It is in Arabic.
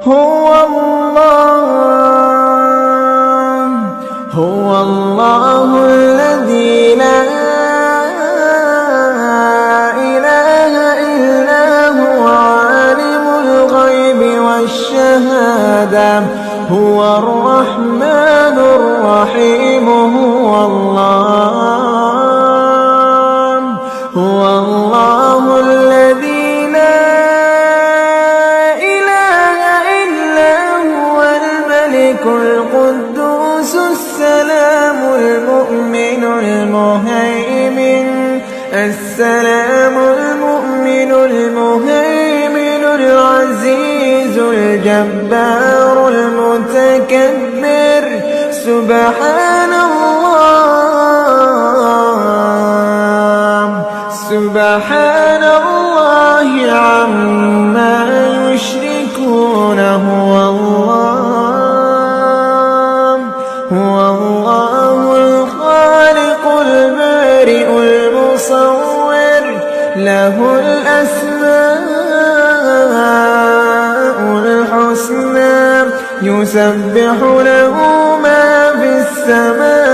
هو الله الذي لا إله إلا هو عالم الغيب والشهادة هو الرحمن الرحيم هو الله الذي لا إله إلا هو الملك القدوس السلام المؤمن المهيمن العزيز الجبار المتكبر سبحان الله عما يشركون هو الله الخالق البارئ المصور له الأسماء الحسنى يسبح له ما في السماوات